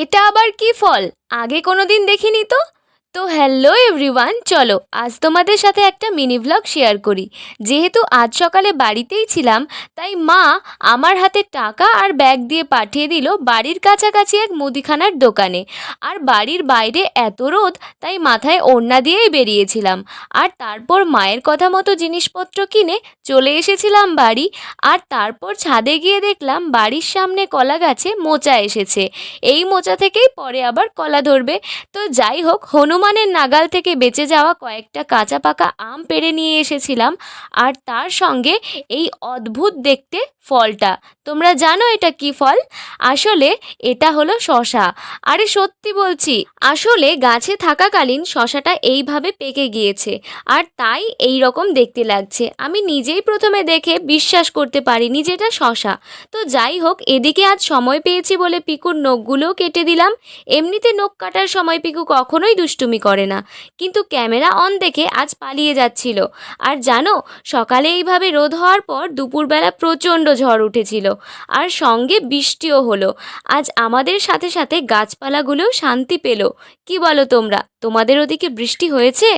এটা আবার কি ফল? আগে কোনোদিন দেখিনি তো। হ্যালো এভরিওয়ান, চলো আজ তোমাদের সাথে একটা মিনি ভ্লগ শেয়ার করি। যেহেতু আজ সকালে বাড়িতেই ছিলাম, তাই মা আমার হাতে টাকা আর ব্যাগ দিয়ে পাঠিয়ে দিল বাড়ির কাছাকাছি এক মুদিখানার দোকানে। আর বাড়ির বাইরে এত রোদ, তাই মাথায় ওড়না দিয়েই বেরিয়েছিলাম। আর তারপর মায়ের কথা মতো জিনিসপত্র কিনে চলে এসেছিলাম বাড়ি। আর তারপর ছাদে গিয়ে দেখলাম বাড়ির সামনে কলা গাছে মোচা এসেছে। এই মোচা থেকেই পরে আবার কলা ধরবে। তো যাই হোক, হনুমানের নাগাল থেকে বেঁচে যাওয়া কয়েকটা কাঁচা পাকা আম পেড়ে নিয়ে এসেছিলাম। আর তার সঙ্গে এই অদ্ভুত দেখতে ফলটা। তোমরা জানো এটা কি ফল? আসলে এটা হলো শসা। আরে সত্যি বলছি, আসলে গাছে থাকাকালীন শসাটা এইভাবে পেকে গিয়েছে, আর তাই এই রকম দেখতে লাগছে। আমি নিজেই প্রথমে দেখে বিশ্বাস করতে পারিনি যে এটা শসা। তো যাই হোক, এদিকে আজ সময় পেয়েছি বলে পিকুর নখগুলোও কেটে দিলাম। এমনিতে নখ কাটার সময় পিকু কখনোই দুষ্টুমি করে না, কিন্তু ক্যামেরা অন দেখে আজ পালিয়ে যাচ্ছিল। আর জানো, সকালে এইভাবে রোদ হওয়ার পর দুপুরবেলা প্রচণ্ড ঝড় উঠেছিল, আর সঙ্গে বৃষ্টিও হলো। আজ আমাদের সাথে সাথে গাছপালাগুলোও শান্তি পেল। কি বলো তোমরা? তোমাদের ওদিকে বৃষ্টি হয়েছে?